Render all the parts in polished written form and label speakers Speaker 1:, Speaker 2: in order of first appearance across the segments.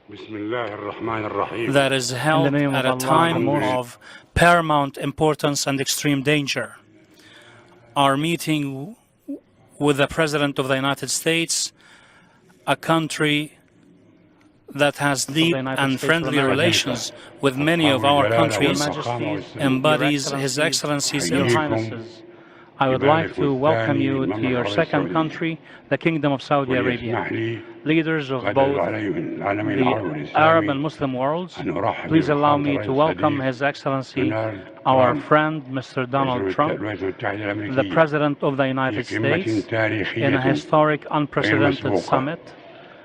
Speaker 1: that is held at a time of paramount importance and extreme danger. Our meeting with the President of the United States, a country that has deep and friendly relations with many of our countries, embodies His Excellency's interests.
Speaker 2: I would like to welcome you to your second country, the Kingdom of Saudi Arabia. Leaders of both the Arab and Muslim worlds, please allow me to welcome His Excellency, our friend, Mr. Donald Trump, the President of the United States, in a historic, unprecedented summit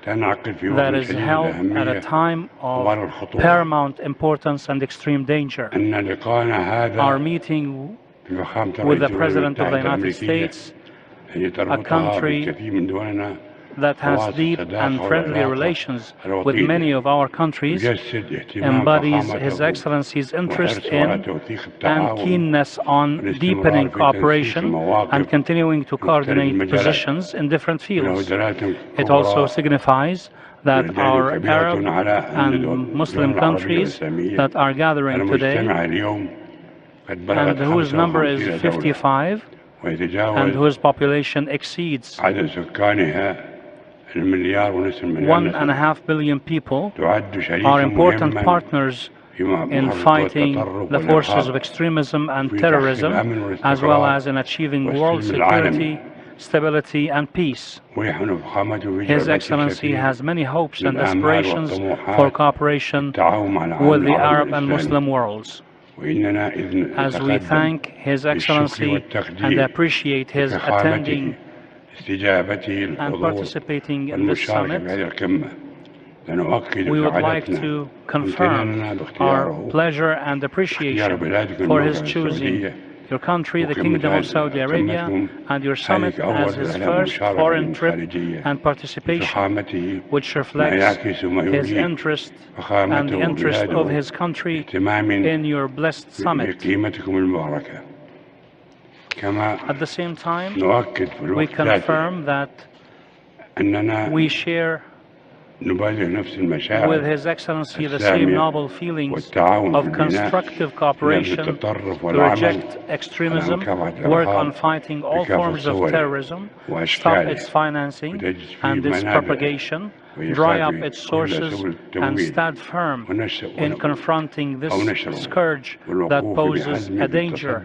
Speaker 2: that is held at a time of paramount importance and extreme danger. Our meeting with the President of the United States, a country that has deep and friendly relations with many of our countries, embodies His Excellency's interest in and keenness on deepening cooperation and continuing to coordinate positions in different fields. It also signifies that our Arab and Muslim countries that are gathering today, and whose number is 55, and whose population exceeds 1.5 billion people, are important partners in fighting the forces of extremism and terrorism, as well as in achieving world security, stability, and peace. His Excellency has many hopes and aspirations for cooperation with the Arab and Muslim worlds. As we thank His Excellency and appreciate his attending and participating in this summit, we would like to confirm our pleasure and appreciation for his choosing your country, the Kingdom of Saudi Arabia, and your summit as his first foreign trip and participation, which reflects his interest and the interest of his country in your blessed summit. At the same time, we confirm that we share with His Excellency the same noble feelings of constructive cooperation to reject extremism, work on fighting all forms of terrorism, stop its financing and its propagation, dry up its sources, and stand firm in confronting this scourge that poses a danger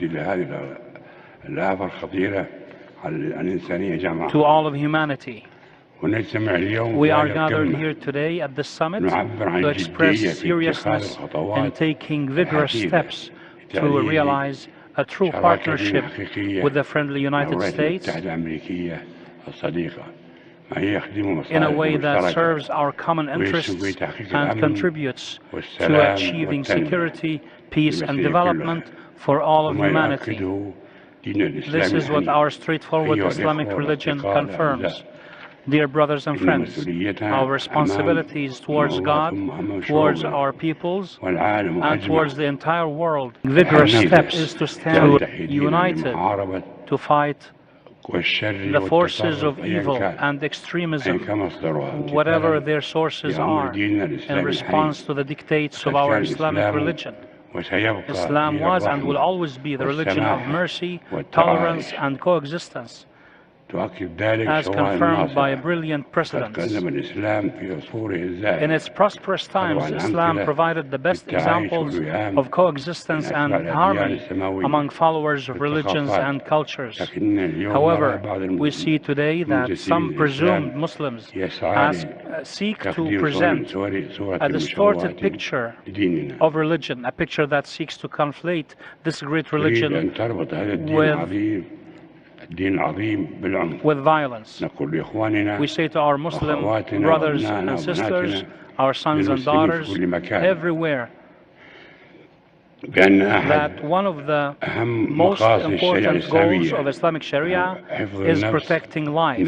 Speaker 2: to all of humanity. We are gathered here today at the summit to express seriousness in taking vigorous steps to realize a true partnership with the friendly United States in a way that serves our common interests and contributes to achieving security, peace, and development for all of humanity. This is what our straightforward Islamic religion confirms. Dear brothers and friends, our responsibilities towards God, towards our peoples, and towards the entire world, vigorous steps is to stand united to fight the forces of evil and extremism, whatever their sources are, in response to the dictates of our Islamic religion. Islam was and will always be the religion of mercy, tolerance, and coexistence, as confirmed by brilliant precedents. In its prosperous times, Islam provided the best examples of coexistence and harmony among followers of religions and cultures. However, we see today that some presumed Muslims seek to present a distorted picture of religion, a picture that seeks to conflate this great religion with violence. We say to our Muslim brothers and sisters, our sons and daughters, everywhere, that one of the most important goals of Islamic Sharia is protecting life,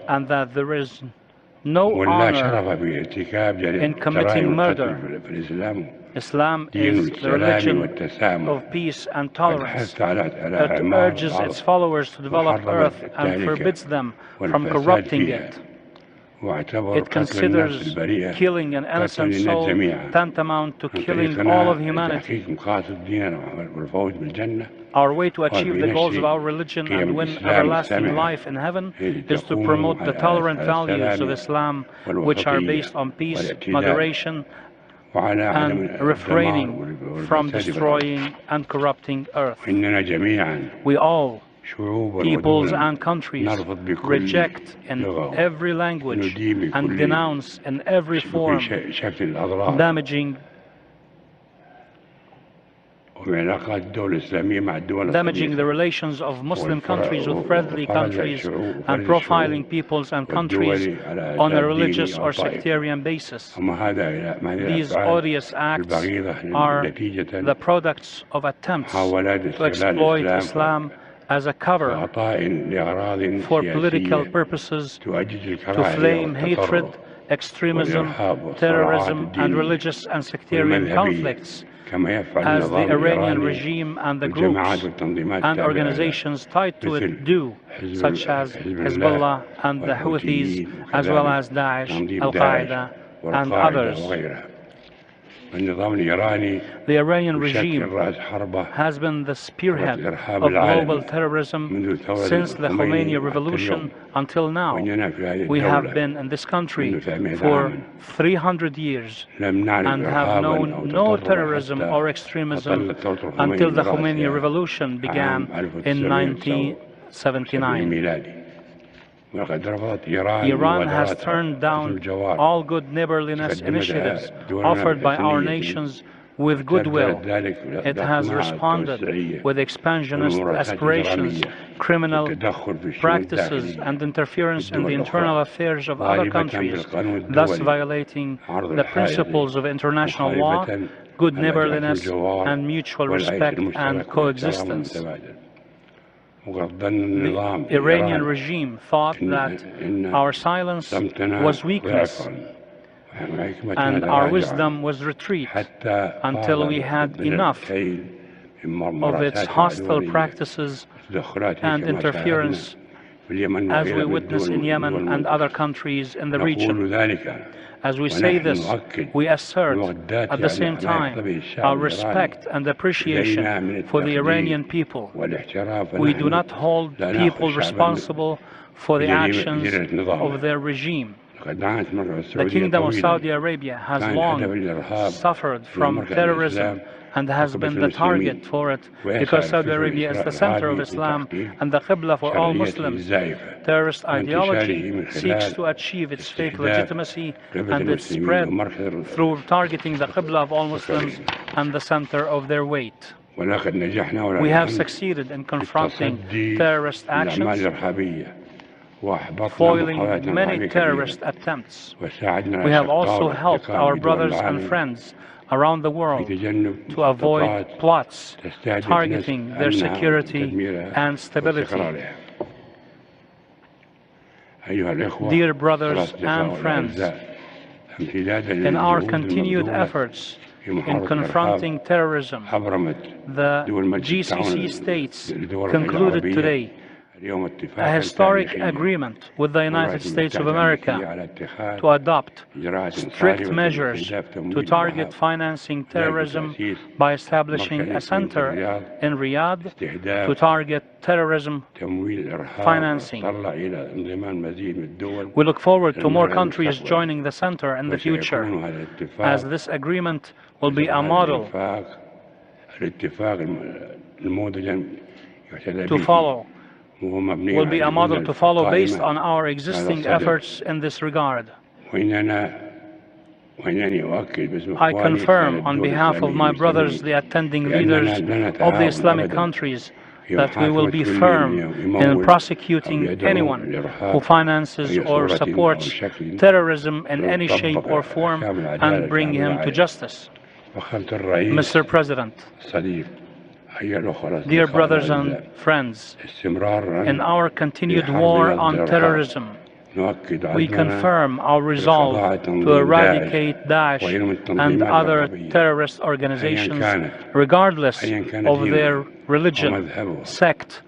Speaker 2: and that there is no honor in committing murder. Islam is the religion of peace and tolerance. It urges its followers to develop earth and forbids them from corrupting it.
Speaker 1: It considers killing an innocent soul tantamount to killing all of humanity. Our way to achieve the goals of our religion and win everlasting life in heaven is to promote the tolerant values of Islam, which are based on peace, moderation, and refraining from destroying and corrupting earth. We all, peoples and countries, reject in every language and denounce in every form damaging the relations of Muslim countries with friendly countries and profiling peoples and countries on a religious or sectarian basis. These odious acts are the products of attempts to exploit Islam as a cover for political purposes, to flame hatred, extremism, terrorism, and religious and sectarian conflicts, as the Iranian regime and the groups and organizations tied to it do, such as Hezbollah and the Houthis, as well as Daesh, Al-Qaeda, and others. The Iranian regime has been the spearhead of global terrorism since the Khomeini revolution until now. We have been in this country for 300 years and have known no terrorism or extremism until the Khomeini revolution began in 1979. Iran has turned down all good neighborliness initiatives offered by our nations with goodwill. It has responded with expansionist aspirations, criminal practices, and interference in the internal affairs of other countries, thus violating the principles of international law, good neighborliness, and mutual respect and coexistence. The Iranian regime thought that our silence was weakness and our wisdom was retreat until we had enough of its hostile practices and interference, as we witness in Yemen and other countries in the region. As we say this, we assert at the same time our respect and appreciation for the Iranian people. We do not hold people responsible for the actions of their regime. The Kingdom of Saudi Arabia has long suffered from terrorism and has been the target for it because Saudi Arabia is the center of Islam and the Qibla for all Muslims. Terrorist ideology seeks to achieve its fake legitimacy and its spread through targeting the Qibla of all Muslims and the center of their weight. We have succeeded in confronting terrorist actions, foiling many terrorist attempts. We have also helped our brothers and friends around the world to avoid plots targeting their security and stability. Dear brothers and friends, in our continued efforts in confronting terrorism, the GCC states concluded today a historic agreement with the United States of America to adopt strict measures to target financing terrorism by establishing a center in Riyadh to target terrorism financing. We look forward to more countries joining the center in the future, as this agreement will be a model to follow. Will be a model to follow based on our existing efforts in this regard. I confirm on behalf of my brothers, the attending leaders of the Islamic countries, that we will be firm in prosecuting anyone who finances or supports terrorism in any shape or form and bring him to justice. Mr. President, dear brothers and friends, in our continued war on terrorism, we confirm our resolve to eradicate Daesh and other terrorist organizations, regardless of their religion, sect,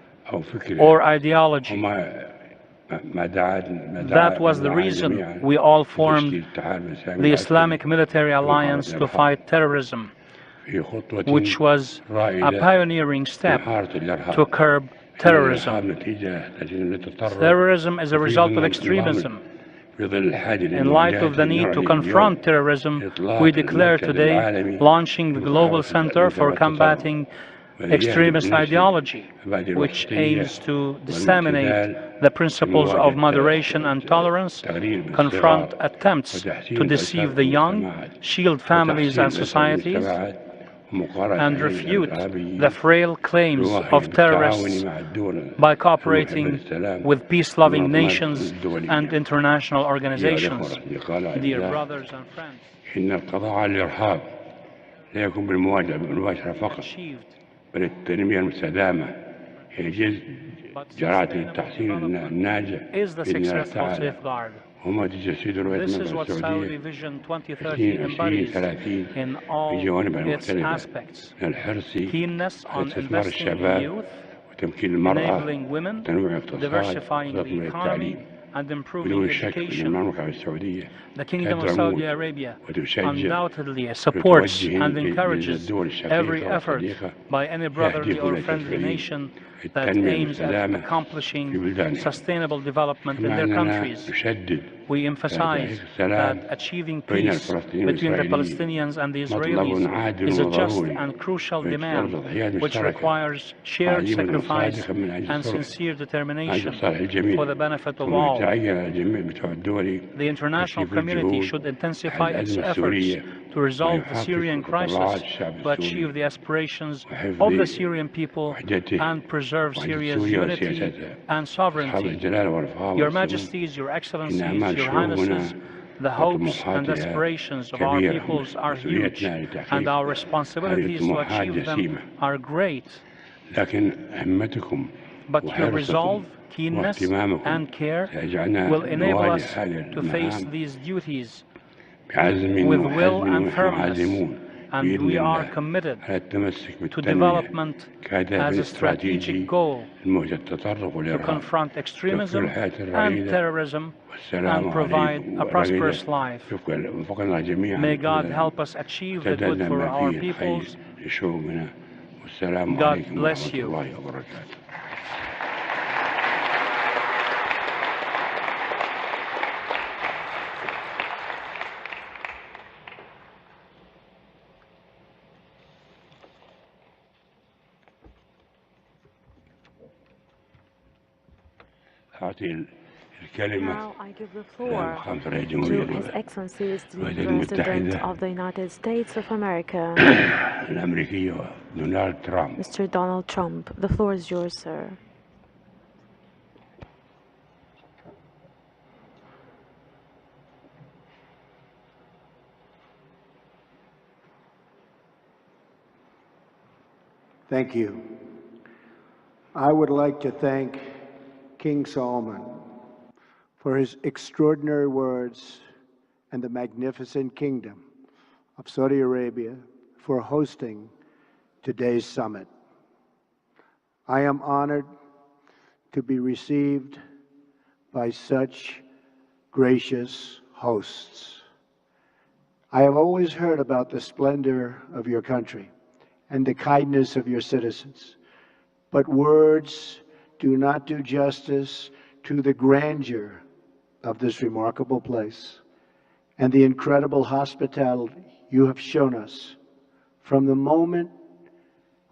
Speaker 1: or ideology. That was the reason we all formed the Islamic Military Alliance to fight terrorism, which was a pioneering step to curb terrorism. Terrorism is a result of extremism. In light of the need to confront terrorism, we declare today launching the Global Center for Combating Extremist Ideology, which aims to disseminate the principles of moderation and tolerance, confront attempts to deceive the young, shield families and societies, and refute the frail claims of terrorists by cooperating with peace-loving nations and international organizations. Dear brothers and friends, achieved
Speaker 3: بل التنمية المستدامة هي جزء جرعة التحسين الناجح
Speaker 1: is the successful safeguard.
Speaker 3: وما تجسد رؤية
Speaker 1: This is what Saudi Vision 2030 embodies in all its aspects. Keenness on investing in youth,
Speaker 3: وتمكين المرأة
Speaker 1: enabling women,
Speaker 3: وتنويع اقتصاد
Speaker 1: diversifying the
Speaker 3: وتطوير
Speaker 1: economy,
Speaker 3: التعليم
Speaker 1: and improving
Speaker 3: بدون شك أن
Speaker 1: education.
Speaker 3: المملكة السعودية
Speaker 1: The Kingdom of Saudi Arabia
Speaker 3: وتشجع
Speaker 1: undoubtedly supports
Speaker 3: وتوجه
Speaker 1: and encourages
Speaker 3: للدول الشقيقة
Speaker 1: every effort
Speaker 3: والصديقة
Speaker 1: by any brotherly or
Speaker 3: يهدف
Speaker 1: friendly
Speaker 3: إلى
Speaker 1: nation
Speaker 3: تشجيع
Speaker 1: that
Speaker 3: التنمية
Speaker 1: aims at
Speaker 3: والسلامة
Speaker 1: accomplishing
Speaker 3: في بلدانها.
Speaker 1: sustainable development in
Speaker 3: كما
Speaker 1: their
Speaker 3: أننا
Speaker 1: countries.
Speaker 3: نشدد
Speaker 1: We emphasize that achieving peace between the Palestinians and the Israelis is a just and crucial demand which requires shared sacrifice and sincere determination for the benefit of all. The international community should intensify its efforts to resolve the Syrian crisis, to achieve the aspirations of the Syrian people, and preserve Syria's unity and sovereignty. Your Majesties, Your Excellencies, Your Highnesses, the hopes and aspirations of our peoples are huge, and our responsibilities to achieve them are great. But your resolve, keenness, and care will enable us to face these duties with will and firmness, and we are committed to development as a strategic goal to confront extremism and terrorism and provide a prosperous life. May God help us achieve the good for our peoples. God bless you.
Speaker 4: Now I give the floor to His Excellency the President of the United States of America, Mr. Donald Trump. The floor is yours, sir.
Speaker 5: Thank you. I would like to thank King Solomon for his extraordinary words and the magnificent Kingdom of Saudi Arabia for hosting today's summit. I am honored to be received by such gracious hosts. I have always heard about the splendor of your country and the kindness of your citizens, but words do not do justice to the grandeur of this remarkable place and the incredible hospitality you have shown us from the moment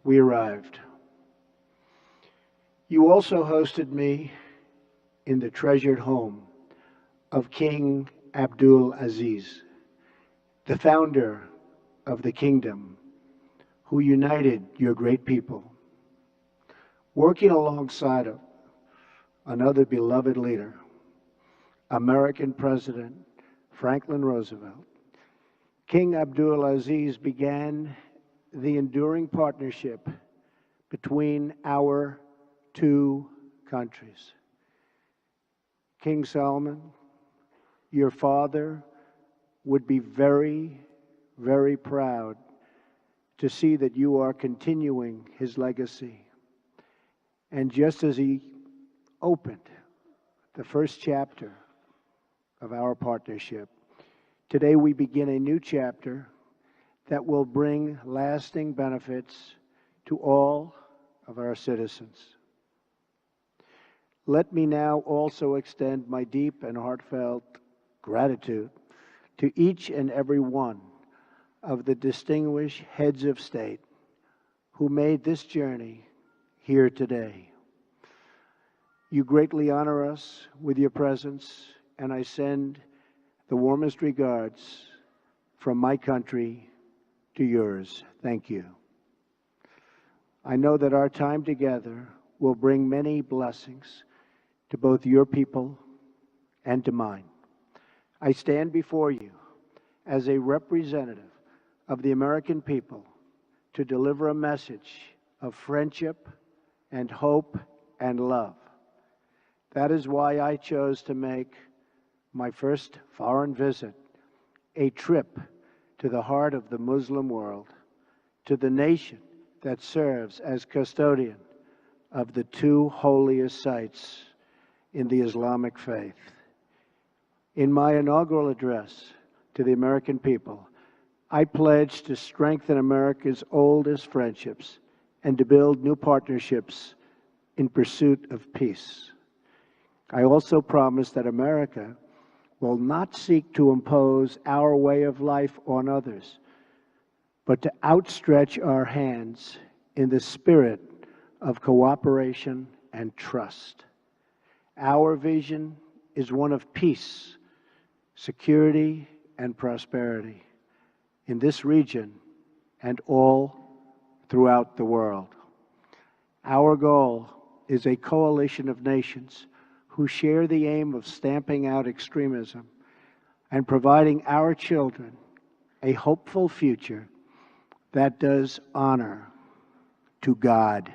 Speaker 5: we arrived. You also hosted me in the treasured home of King Abdul Aziz, the founder of the kingdom, who united your great people. Working alongside of another beloved leader, American President Franklin Roosevelt, King Abdul Aziz began the enduring partnership between our two countries. King Solomon, your father would be very, very proud to see that you are continuing his legacy. And just as he opened the first chapter of our partnership. Today we begin a new chapter that will bring lasting benefits to all of our citizens. Let me now also extend my deep and heartfelt gratitude to each and every one of the distinguished heads of state who made this journey here today. You greatly honor us with your presence, and I send the warmest regards from my country to yours. Thank you. I know that our time together will bring many blessings to both your people and to mine. I stand before you as a representative of the American people to deliver a message of friendship and hope and love. That is why I chose to make my first foreign visit a trip to the heart of the Muslim world, to the nation that serves as custodian of the two holiest sites in the Islamic faith. In my inaugural address to the American people, I pledge to strengthen America's oldest friendships and to build new partnerships in pursuit of peace. I also promise that America will not seek to impose our way of life on others, but to outstretch our hands in the spirit of cooperation and trust. Our vision is one of peace, security, and prosperity in this region and all throughout the world. Our goal is a coalition of nations who share the aim of stamping out extremism and providing our children a hopeful future that does honor to God.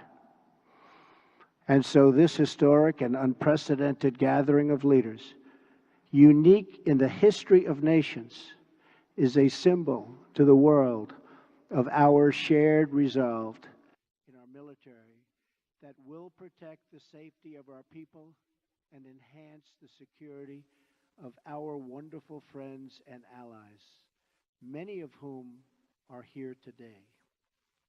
Speaker 5: And so this historic and unprecedented gathering of leaders, unique in the history of nations, is a symbol to the world of our shared resolve in our military that will protect the safety of our people and enhance the security of our wonderful friends and allies, many of whom are here today.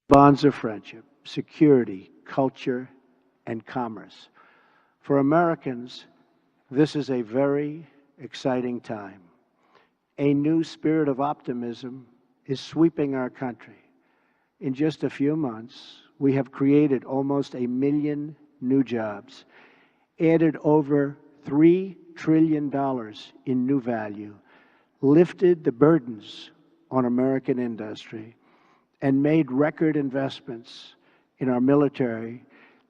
Speaker 5: Bonds of friendship, security, culture, and commerce. For Americans, this is a very exciting time. A new spirit of optimism is sweeping our country. In just a few months, we have created almost 1 million new jobs, added over $3 trillion in new value, lifted the burdens on American industry, and made record investments in our military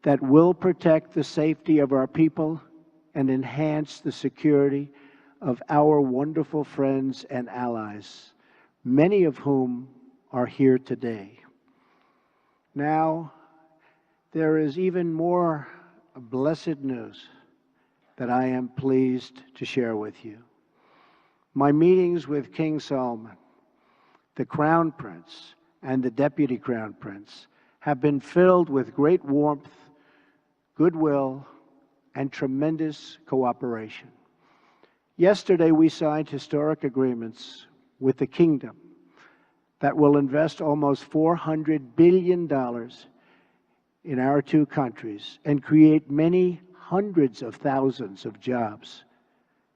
Speaker 5: that will protect the safety of our people and enhance the security of our wonderful friends and allies, many of whom are here today. Now, there is even more blessed news that I am pleased to share with you. My meetings with King Salman, the Crown Prince, and the Deputy Crown Prince have been filled with great warmth, goodwill, and tremendous cooperation. Yesterday, we signed historic agreements with the Kingdom that will invest almost $400 billion in our two countries and create many hundreds of thousands of jobs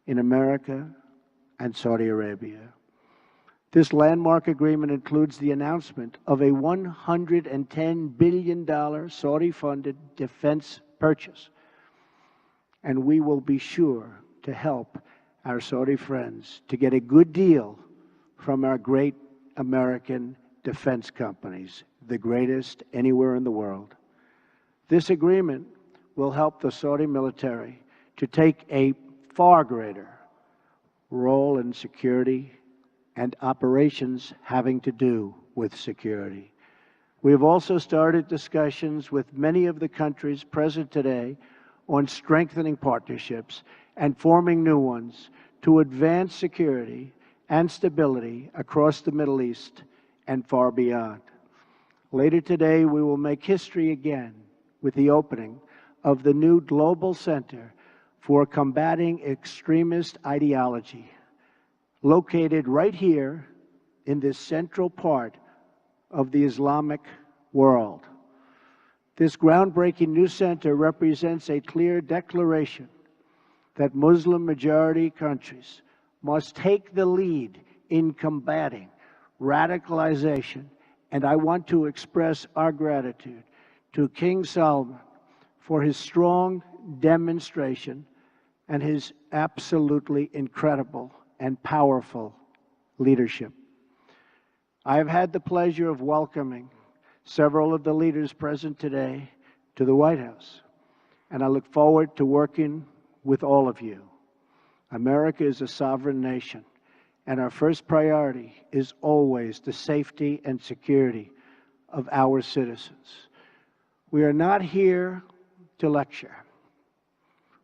Speaker 5: in America and Saudi Arabia. This landmark agreement includes the announcement of a $110 billion Saudi-funded defense purchase, and we will be sure to help our Saudi friends to get a good deal from our great American defense companies, the greatest anywhere in the world. This agreement will help the Saudi military to take a far greater role in security and operations having to do with security. We have also started discussions with many of the countries present today on strengthening partnerships and forming new ones to advance security and stability across the Middle East and far beyond. Later today, we will make history again with the opening of the new Global Center for combating extremist ideology, located right here in this central part of the Islamic world. This groundbreaking new center represents a clear declaration that Muslim-majority countries must take the lead in combating radicalization, and I want to express our gratitude to King Salman for his strong demonstration and his absolutely incredible and powerful leadership. I have had the pleasure of welcoming several of the leaders present today to the White House, and I look forward to working with all of you. America is a sovereign nation, and our first priority is always the safety and security of our citizens. We are not here to lecture.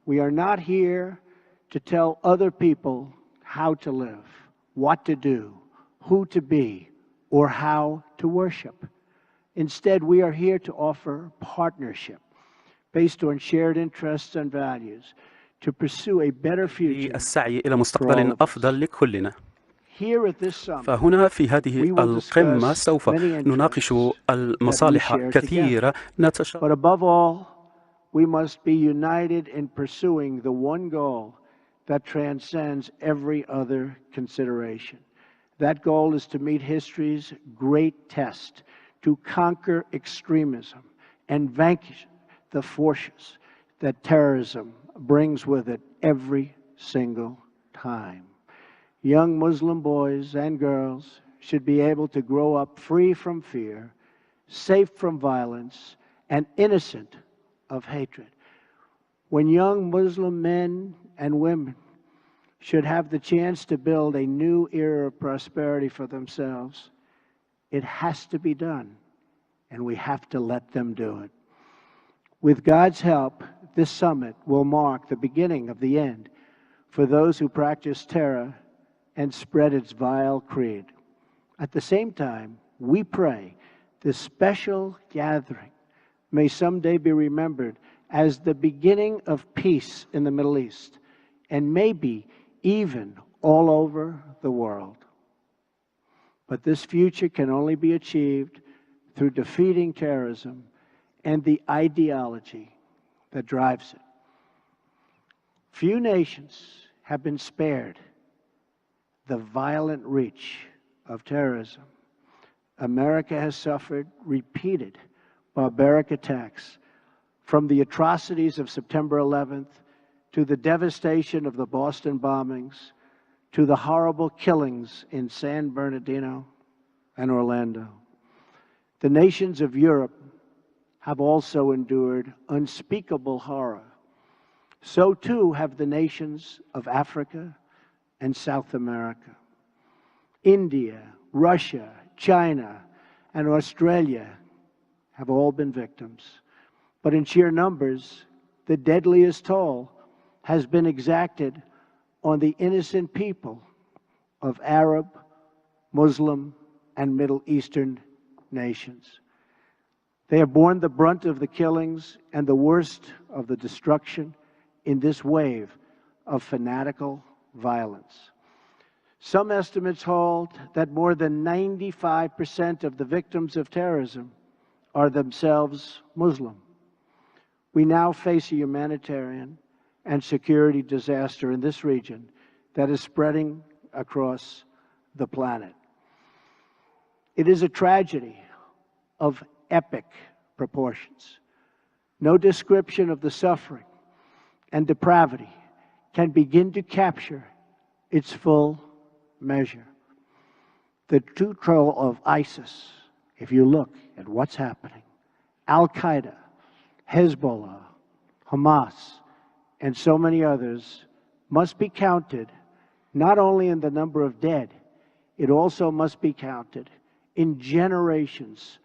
Speaker 5: We are not here to tell other people how to live, what to do, who to be, or how to worship. Instead, we are here to offer partnership based on shared interests and values to pursue a better future
Speaker 6: السعي إلى مستقبل أفضل لكلنا.
Speaker 5: Here at this summit,
Speaker 6: فهنا في هذه
Speaker 5: we will
Speaker 6: القمة
Speaker 5: discuss
Speaker 6: سوف
Speaker 5: many
Speaker 6: نناقش
Speaker 5: interests
Speaker 6: المصالح
Speaker 5: that we share
Speaker 6: كثيرة نتشارك.
Speaker 5: But above all, we must be united in pursuing the one goal that transcends every other consideration. That goal is to meet history's great test, to conquer extremism and vanquish the forces that terrorism brings with it every single time. Young Muslim boys and girls should be able to grow up free from fear, safe from violence, and innocent of hatred. When young Muslim men and women should have the chance to build a new era of prosperity for themselves, it has to be done, and we have to let them do it. With God's help, this summit will mark the beginning of the end for those who practice terror and spread its vile creed. At the same time, we pray this special gathering may someday be remembered as the beginning of peace in the Middle East, and maybe even all over the world. But this future can only be achieved through defeating terrorism and the ideology that drives it. Few nations have been spared the violent reach of terrorism. America has suffered repeated barbaric attacks, from the atrocities of September 11th to the devastation of the Boston bombings to the horrible killings in San Bernardino and Orlando. The nations of Europe have also endured unspeakable horror. So too have the nations of Africa and South America. India, Russia, China, and Australia have all been victims. But in sheer numbers, the deadliest toll has been exacted on the innocent people of Arab, Muslim, and Middle Eastern nations. They have borne the brunt of the killings and the worst of the destruction in this wave of fanatical violence. Some estimates hold that more than 95% of the victims of terrorism are themselves Muslim. We now face a humanitarian and security disaster in this region that is spreading across the planet. It is a tragedy of epic proportions. No description of the suffering and depravity can begin to capture its full measure. The true control of ISIS, if you look at what's happening, Al-Qaeda, Hezbollah, Hamas, and so many others, must be counted not only in the number of dead, it also must be counted in generations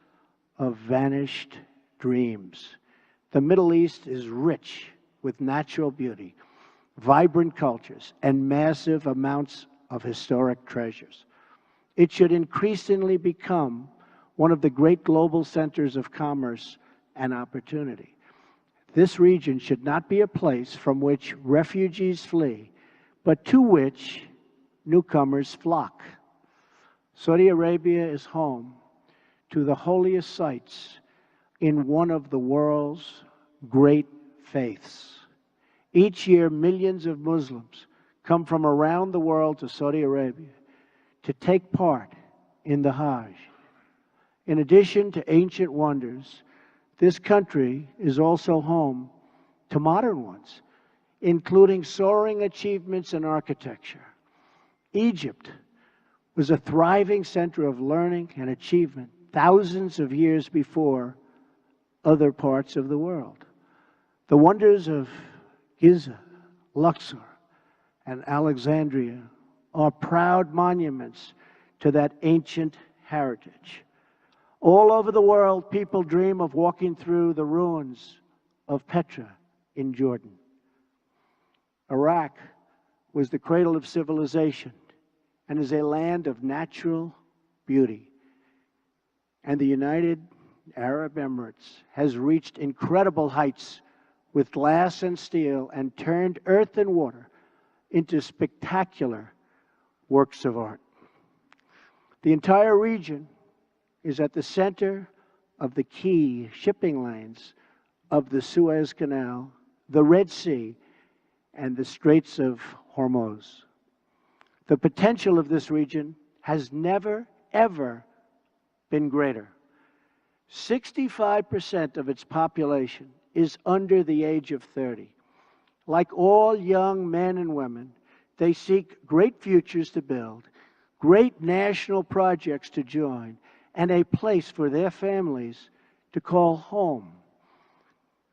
Speaker 5: of vanished dreams. The Middle East is rich with natural beauty, vibrant cultures, and massive amounts of historic treasures. It should increasingly become one of the great global centers of commerce and opportunity. This region should not be a place from which refugees flee, but to which newcomers flock. Saudi Arabia is home to the holiest sites in one of the world's great faiths. Each year, millions of Muslims come from around the world to Saudi Arabia to take part in the Hajj. In addition to ancient wonders, this country is also home to modern ones, including soaring achievements in architecture. Egypt was a thriving center of learning and achievement thousands of years before other parts of the world. The wonders of Giza, Luxor, and Alexandria are proud monuments to that ancient heritage. All over the world, people dream of walking through the ruins of Petra in Jordan. Iraq was the cradle of civilization and is a land of natural beauty. And the United Arab Emirates has reached incredible heights with glass and steel and turned earth and water into spectacular works of art. The entire region is at the center of the key shipping lanes of the Suez Canal, the Red Sea, and the Straits of Hormuz. The potential of this region has never, ever been greater. 65% of its population is under the age of 30. Like all young men and women, they seek great futures to build, great national projects to join, and a place for their families to call home.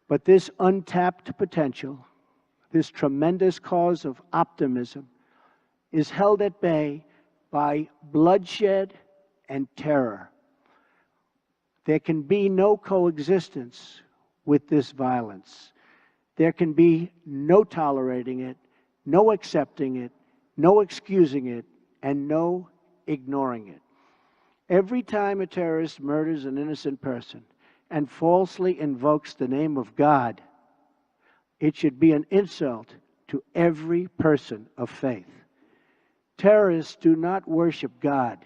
Speaker 5: But this untapped potential, this tremendous cause of optimism, is held at bay by bloodshed and terror. There can be no coexistence with this violence. There can be no tolerating it, no accepting it, no excusing it, and no ignoring it. Every time a terrorist murders an innocent person and falsely invokes the name of God, it should be an insult to every person of faith. Terrorists do not worship God,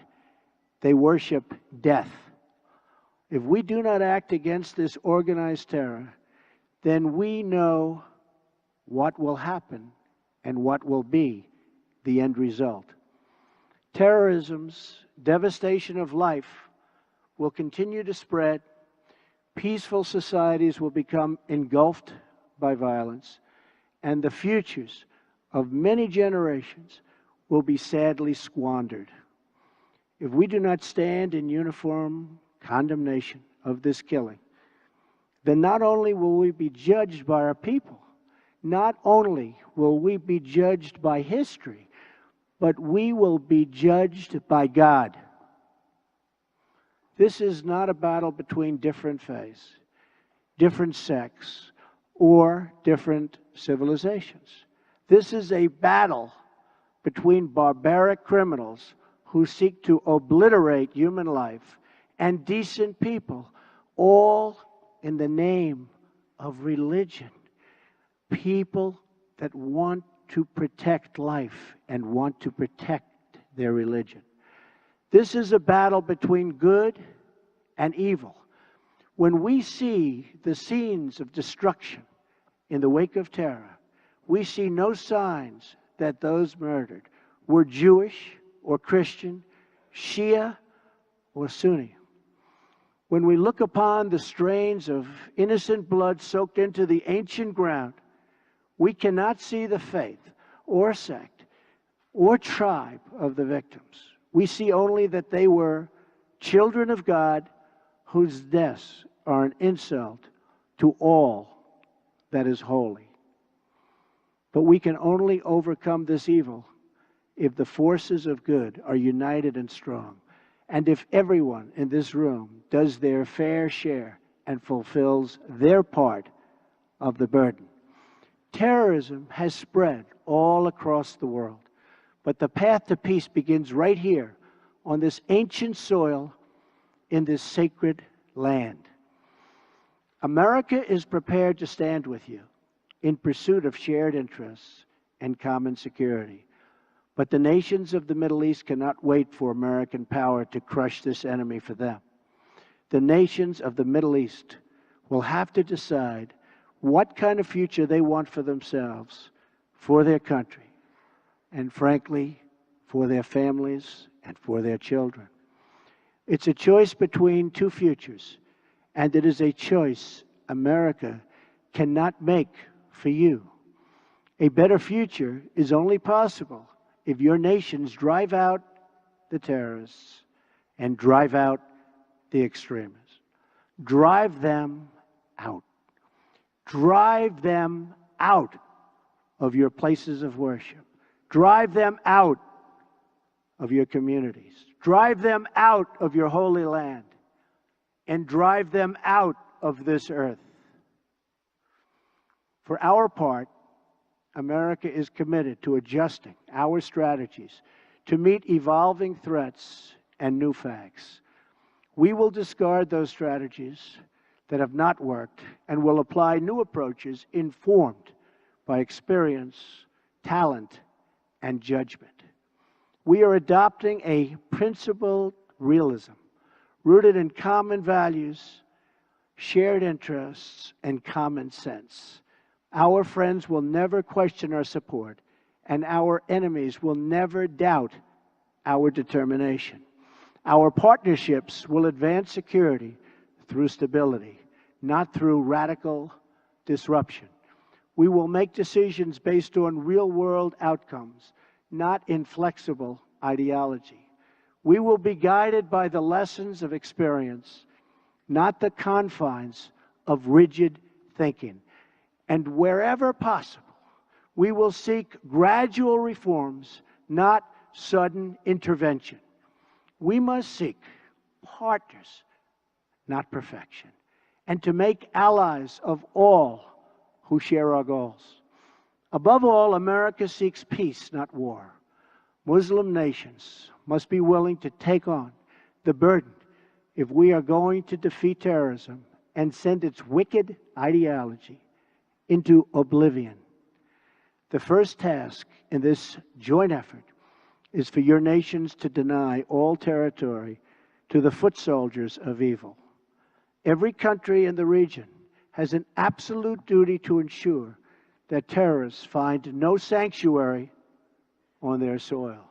Speaker 5: they worship death. If we do not act against this organized terror, then we know what will happen and what will be the end result. Terrorism's devastation of life will continue to spread. Peaceful societies will become engulfed by violence, and the futures of many generations will be sadly squandered. If we do not stand in uniform condemnation of this killing, then not only will we be judged by our people, not only will we be judged by history, but we will be judged by God. This is not a battle between different faiths, different sects, or different civilizations. This is a battle between barbaric criminals who seek to obliterate human life and decent people, all in the name of religion. People that want to protect life and want to protect their religion. This is a battle between good and evil. When we see the scenes of destruction in the wake of terror, we see no signs that those murdered were Jewish or Christian, Shia or Sunni. When we look upon the strains of innocent blood soaked into the ancient ground, we cannot see the faith or sect or tribe of the victims. We see only that they were children of God whose deaths are an insult to all that is holy. But we can only overcome this evil if the forces of good are united and strong, and if everyone in this room does their fair share and fulfills their part of the burden. Terrorism has spread all across the world, but the path to peace begins right here on this ancient soil in this sacred land. America is prepared to stand with you in pursuit of shared interests and common security. But the nations of the Middle East cannot wait for American power to crush this enemy for them. The nations of the Middle East will have to decide what kind of future they want for themselves, for their country, and frankly, for their families and for their children. It's a choice between two futures, and it is a choice America cannot make for you. A better future is only possible if your nations drive out the terrorists and drive out the extremists. Drive them out. Drive them out of your places of worship. Drive them out of your communities. Drive them out of your holy land. And drive them out of this earth. For our part, America is committed to adjusting our strategies to meet evolving threats and new facts. We will discard those strategies that have not worked and will apply new approaches informed by experience, talent, and judgment. We are adopting a principled realism rooted in common values, shared interests, and common sense. Our friends will never question our support, and our enemies will never doubt our determination. Our partnerships will advance security through stability, not through radical disruption. We will make decisions based on real-world outcomes, not inflexible ideology. We will be guided by the lessons of experience, not the confines of rigid thinking. And wherever possible, we will seek gradual reforms, not sudden intervention. We must seek partners, not perfection, and to make allies of all who share our goals. Above all, America seeks peace, not war. Muslim nations must be willing to take on the burden if we are going to defeat terrorism and send its wicked ideology into oblivion. The first task in this joint effort is for your nations to deny all territory to the foot soldiers of evil. Every country in the region has an absolute duty to ensure that terrorists find no sanctuary on their soil.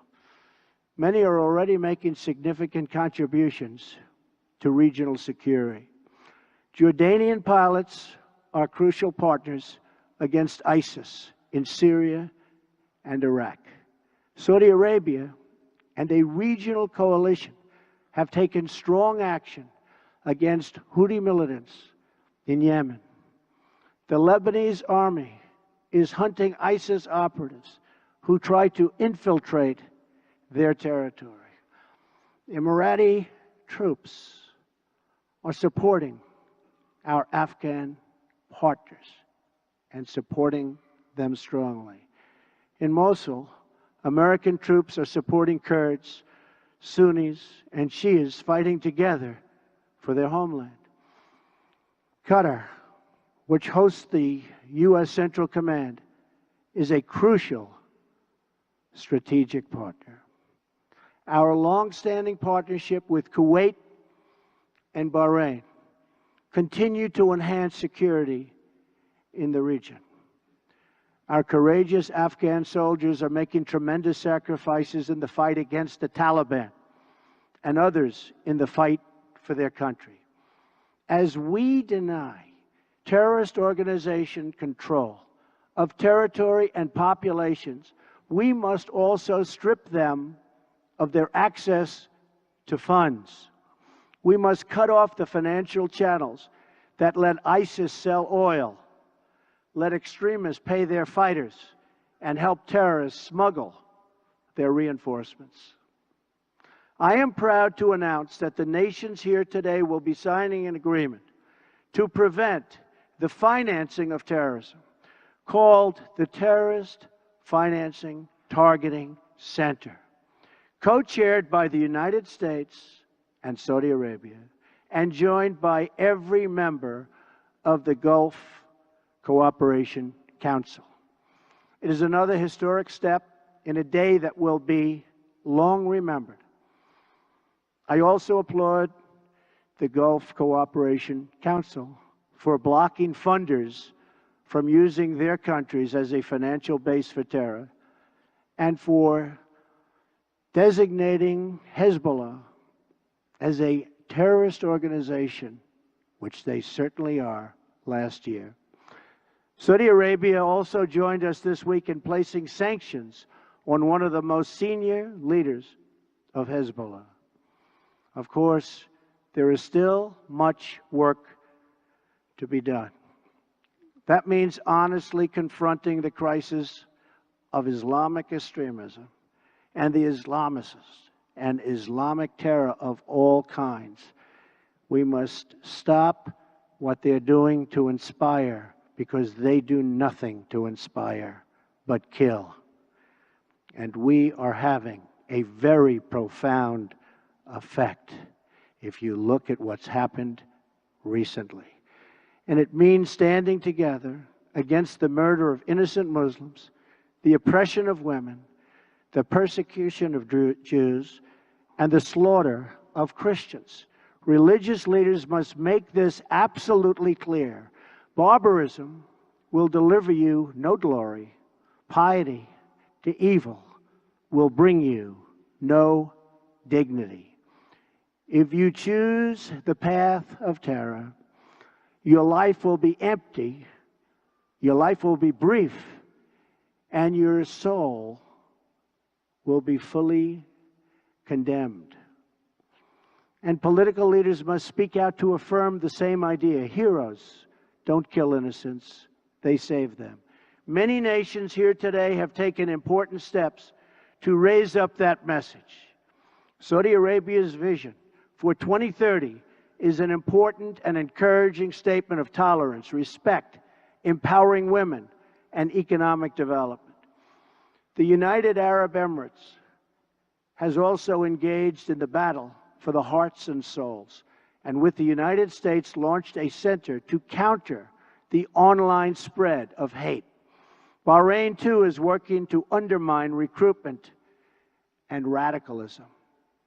Speaker 5: Many are already making significant contributions to regional security. Jordanian pilots are crucial partners against ISIS in Syria and Iraq. Saudi Arabia and a regional coalition have taken strong action against Houthi militants in Yemen. The Lebanese army is hunting ISIS operatives who try to infiltrate their territory. Emirati troops are supporting our Afghan partners and supporting them strongly. In Mosul, American troops are supporting Kurds, Sunnis, and Shias fighting together for their homeland. Qatar, which hosts the U.S. Central Command, is a crucial strategic partner. Our long-standing partnership with Kuwait and Bahrain continue to enhance security in the region. Our courageous Afghan soldiers are making tremendous sacrifices in the fight against the Taliban and others in the fight for their country. As we deny terrorist organization control of territory and populations, we must also strip them of their access to funds. We must cut off the financial channels that let ISIS sell oil, let extremists pay their fighters, and help terrorists smuggle their reinforcements. I am proud to announce that the nations here today will be signing an agreement to prevent the financing of terrorism, called the Terrorist Financing Targeting Center, co-chaired by the United States and Saudi Arabia, and joined by every member of the Gulf Cooperation Council. It is another historic step in a day that will be long remembered. I also applaud the Gulf Cooperation Council for blocking funders from using their countries as a financial base for terror, and for designating Hezbollah as a terrorist organization, which they certainly are, last year. Saudi Arabia also joined us this week in placing sanctions on one of the most senior leaders of Hezbollah. Of course, there is still much work to be done. That means honestly confronting the crisis of Islamic extremism and the Islamicists and Islamic terror of all kinds. We must stop what they're doing to inspire, because they do nothing to inspire but kill. And we are having a very profound effect if you look at what's happened recently. And it means standing together against the murder of innocent Muslims, the oppression of women, the persecution of Jews, and the slaughter of Christians. Religious leaders must make this absolutely clear. Barbarism will deliver you no glory. Piety to evil will bring you no dignity. If you choose the path of terror, your life will be empty, your life will be brief, and your soul will be fully condemned. And political leaders must speak out to affirm the same idea. Heroes don't kill innocents, they save them. Many nations here today have taken important steps to raise up that message. Saudi Arabia's vision for 2030 is an important and encouraging statement of tolerance, respect, empowering women, and economic development. The United Arab Emirates has also engaged in the battle for the hearts and souls, and with the United States launched a center to counter the online spread of hate. Bahrain, too, is working to undermine recruitment and radicalism.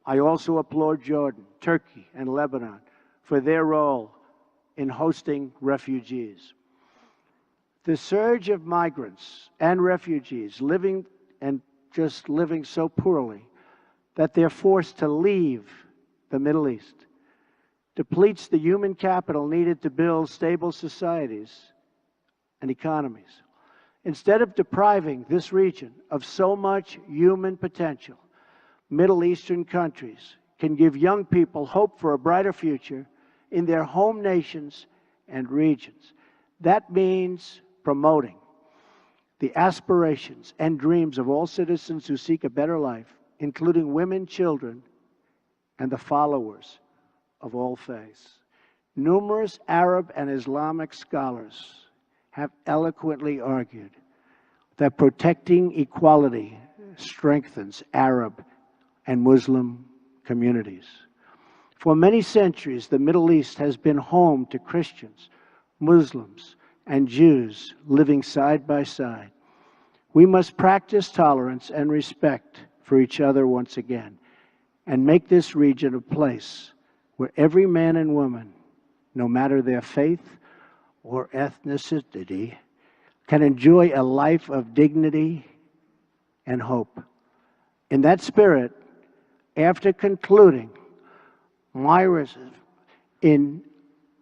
Speaker 5: I also applaud Jordan, Turkey, and Lebanon for their role in hosting refugees. The surge of migrants and refugees living so poorly that they're forced to leave the Middle East depletes the human capital needed to build stable societies and economies. Instead of depriving this region of so much human potential, Middle Eastern countries can give young people hope for a brighter future in their home nations and regions. That means promoting the aspirations and dreams of all citizens who seek a better life, including women, children, and the followers of all faiths. Numerous Arab and Islamic scholars have eloquently argued that protecting equality strengthens Arab and Muslim communities. For many centuries, the Middle East has been home to Christians, Muslims, and Jews living side by side. We must practice tolerance and respect for each other once again, and make this region a place where every man and woman, no matter their faith or ethnicity, can enjoy a life of dignity and hope. In that spirit, after concluding my visit in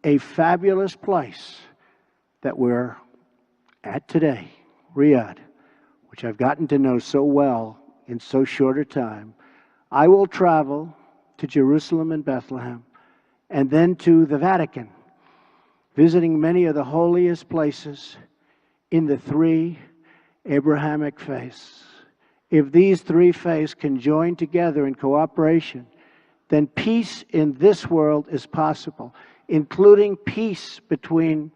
Speaker 5: a fabulous place that we're at today, Riyadh, which I've gotten to know so well in so short a time, I will travel to Jerusalem and Bethlehem, and then to the Vatican, visiting many of the holiest places in the three Abrahamic faiths. If these three faiths can join together in cooperation, then peace in this world is possible, including peace between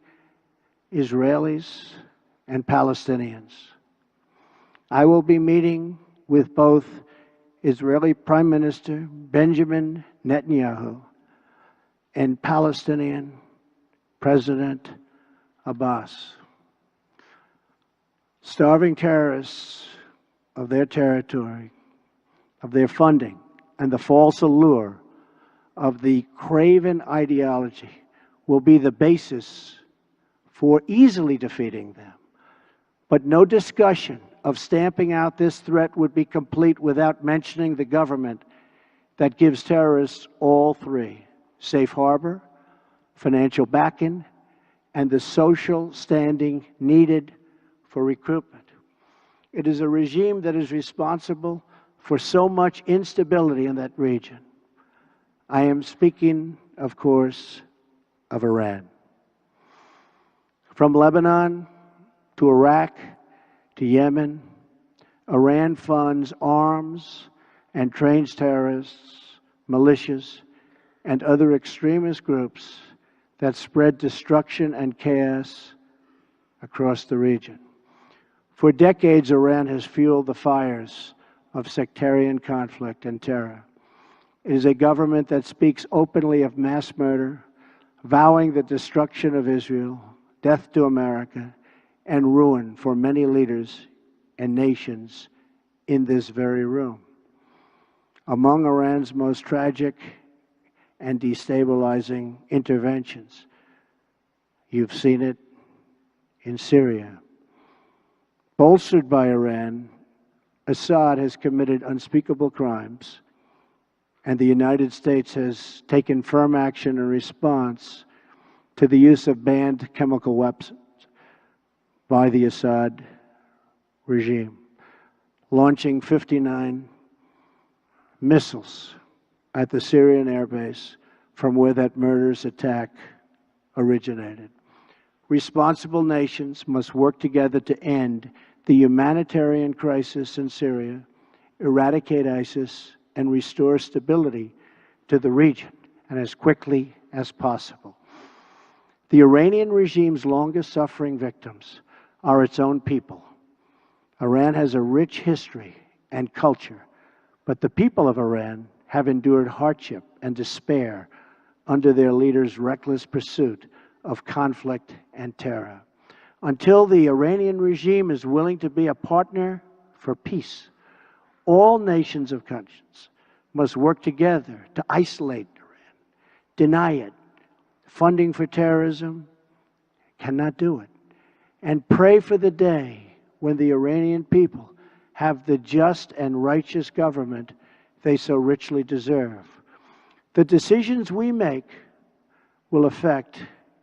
Speaker 5: Israelis and Palestinians. I will be meeting with both Israeli Prime Minister Benjamin Netanyahu and Palestinian President Abbas. Starving terrorists of their territory, of their funding, and the false allure of the craven ideology will be the basis for easily defeating them. But no discussion of stamping out this threat would be complete without mentioning the government that gives terrorists all three: safe harbor, financial backing, and the social standing needed for recruitment. It is a regime that is responsible for so much instability in that region. I am speaking, of course, of Iran. From Lebanon to Iraq to Yemen, Iran funds arms and trains terrorists, militias, and other extremist groups that spread destruction and chaos across the region. For decades, Iran has fueled the fires of sectarian conflict and terror. It is a government that speaks openly of mass murder, vowing the destruction of Israel, death to America, and ruin for many leaders and nations in this very room. Among Iran's most tragic and destabilizing interventions, you've seen it in Syria. Bolstered by Iran, Assad has committed unspeakable crimes, and the United States has taken firm action in response to the use of banned chemical weapons by the Assad regime, launching 59 missiles at the Syrian airbase from where that murderous attack originated. Responsible nations must work together to end the humanitarian crisis in Syria, eradicate ISIS, and restore stability to the region, and as quickly as possible. The Iranian regime's longest-suffering victims are its own people. Iran has a rich history and culture, but the people of Iran have endured hardship and despair under their leaders' reckless pursuit of conflict and terror. Until the Iranian regime is willing to be a partner for peace, all nations of conscience must work together to isolate Iran, deny it, funding for terrorism, cannot do it, and pray for the day when the Iranian people have the just and righteous government they so richly deserve. The decisions we make will affect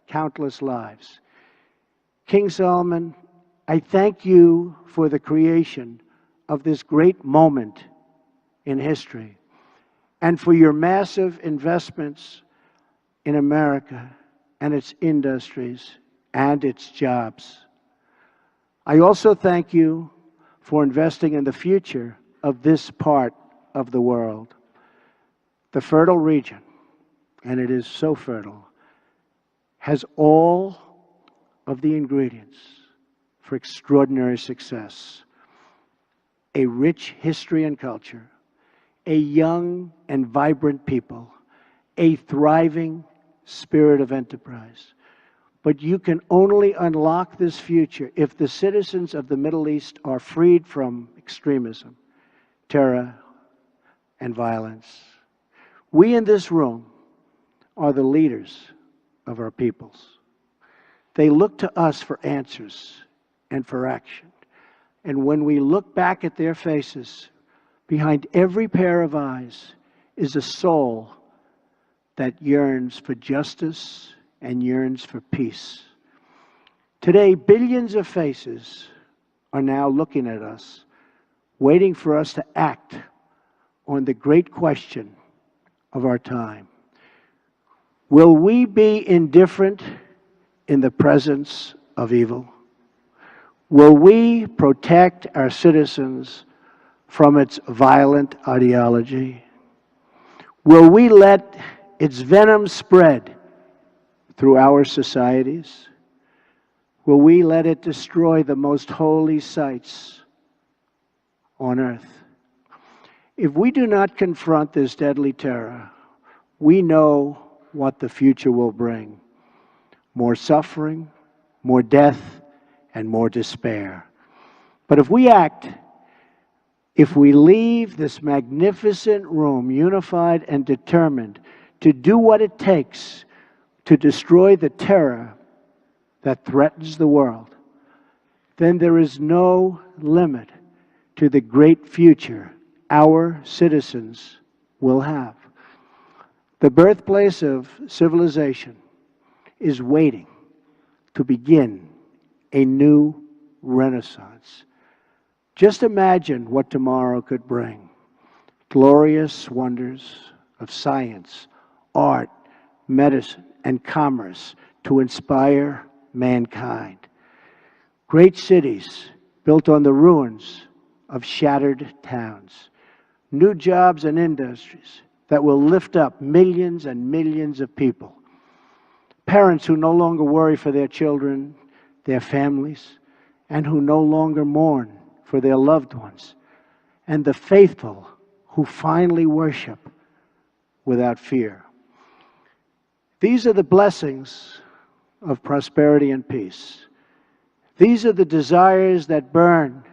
Speaker 5: countless lives. King Solomon, I thank you for the creation of this great moment in history and for your massive investments in America and its industries and its jobs. I also thank you for investing in the future of this part of the world. The fertile region, and it is so fertile, has all of the ingredients for extraordinary success: a rich history and culture, a young and vibrant people, a thriving spirit of enterprise. But you can only unlock this future if the citizens of the Middle East are freed from extremism, terror, and violence. We in this room are the leaders of our peoples. They look to us for answers and for action. And when we look back at their faces, behind every pair of eyes is a soul that yearns for justice and yearns for peace. Today, billions of faces are now looking at us, waiting for us to act on the great question of our time. Will we be indifferent in the presence of evil? Will we protect our citizens from its violent ideology? Will we let its venom spread through our societies? Will we let it destroy the most holy sites on earth? If we do not confront this deadly terror, we know what the future will bring: more suffering, more death, and more despair. But if we act, if we leave this magnificent room unified and determined to do what it takes to destroy the terror that threatens the world, then there is no limit to the great future our citizens will have. The birthplace of civilization is waiting to begin a new renaissance. Just imagine what tomorrow could bring. Glorious wonders of science, art, medicine, and commerce to inspire mankind. Great cities built on the ruins of shattered towns. New jobs and industries that will lift up millions and millions of people. Parents who no longer worry for their children, their families, and who no longer mourn for their loved ones. And the faithful who finally worship without fear. These are the blessings of prosperity and peace. These are the desires that burn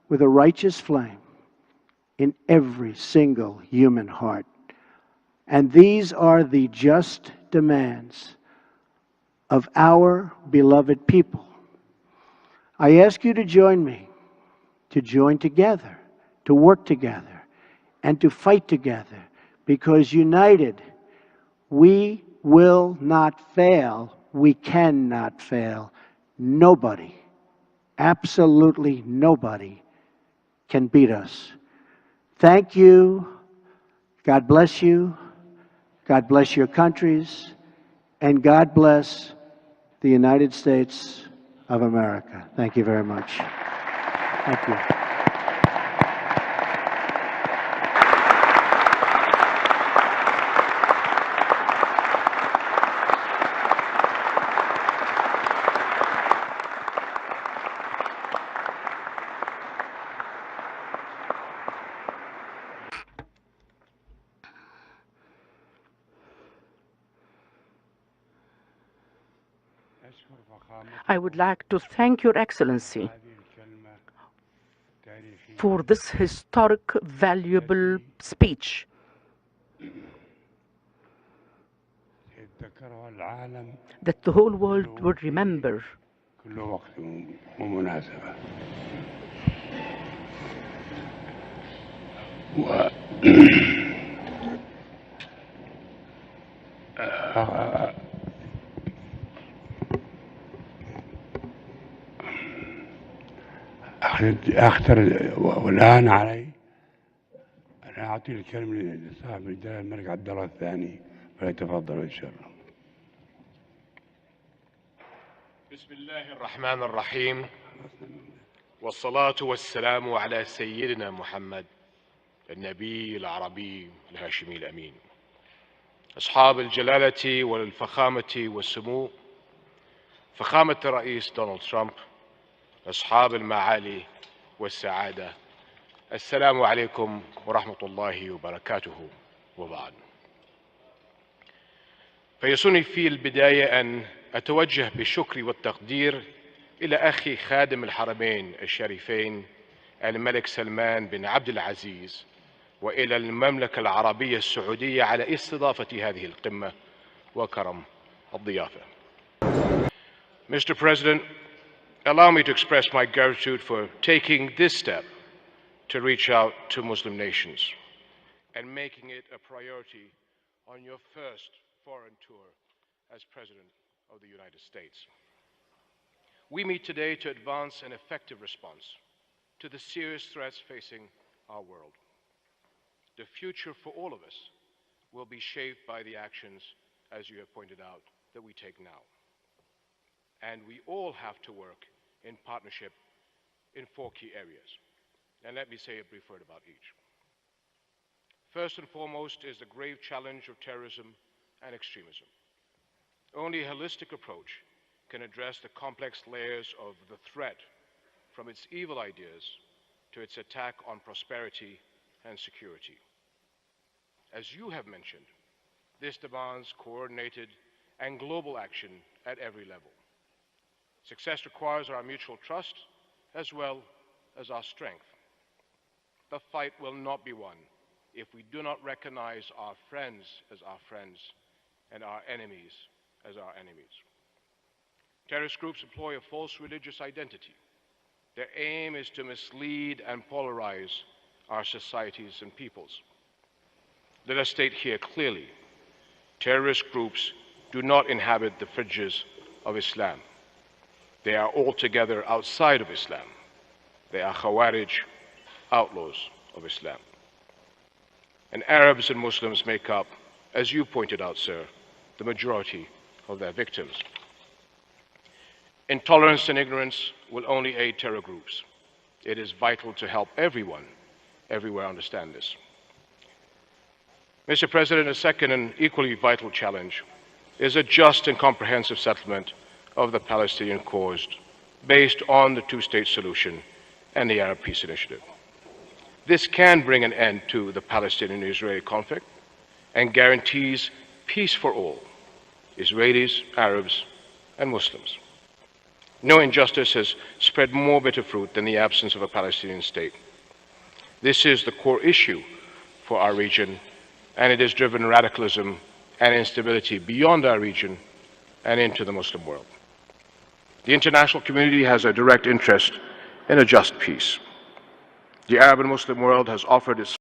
Speaker 5: with a righteous flame in every single human heart. And these are the just demands of our beloved people. I ask you to join me, to join together, to work together, and to fight together, because united, we will not fail. We cannot fail. Nobody, absolutely nobody, can beat us. Thank you. God bless you. God bless your countries. And God bless the United States of America. Thank you very much. Thank you.
Speaker 7: I would like to thank Your Excellency for this historic, valuable speech that the whole world would remember.
Speaker 3: أخطر والآن علي أن أعطي الكلمة لصاحب الجلالة الملك عبد الله الثاني فليتفضل إن شاء الله.
Speaker 8: بسم الله الرحمن الرحيم والصلاة والسلام على سيدنا محمد النبي العربي الهاشمي الأمين. أصحاب الجلالة والفخامة والسمو، فخامة الرئيس دونالد ترامب، أصحاب المعالي والسعادة، السلام عليكم ورحمة الله وبركاته وبعد. فيسني في البداية أن أتوجه بالشكر والتقدير إلى أخي خادم الحرمين الشريفين الملك سلمان بن عبد العزيز وإلى المملكة العربية السعودية على استضافة هذه القمة وكرم الضيافة. Mr. President, allow me to express my gratitude for taking this step to reach out to Muslim nations and making it a priority on your first foreign tour as President of the United States. We meet today to advance an effective response to the serious threats facing our world. The future for all of us will be shaped by the actions, as you have pointed out, that we take now. And we all have to work in partnership in 4 key areas. And let me say a brief word about each. First and foremost is the grave challenge of terrorism and extremism. Only a holistic approach can address the complex layers of the threat, from its evil ideas to its attack on prosperity and security. As you have mentioned, this demands coordinated and global action at every level. Success requires our mutual trust as well as our strength. The fight will not be won if we do not recognize our friends as our friends and our enemies as our enemies. Terrorist groups employ a false religious identity. Their aim is to mislead and polarize our societies and peoples. Let us state here clearly, terrorist groups do not inhabit the fringes of Islam. They are altogether outside of Islam. They are Khawarij, outlaws of Islam. And Arabs and Muslims make up, as you pointed out, sir, the majority of their victims. Intolerance and ignorance will only aid terror groups. It is vital to help everyone, everywhere understand this. Mr. President, a second and equally vital challenge is a just and comprehensive settlement of the Palestinian cause based on the two-state solution and the Arab Peace Initiative. This can bring an end to the Palestinian-Israeli conflict and guarantees peace for all, Israelis, Arabs, and Muslims. No injustice has spread more bitter fruit than the absence of a Palestinian state. This is the core issue for our region, and it has driven radicalism and instability beyond our region and into the Muslim world. The international community has a direct interest in a just peace. The Arab and Muslim world has offered its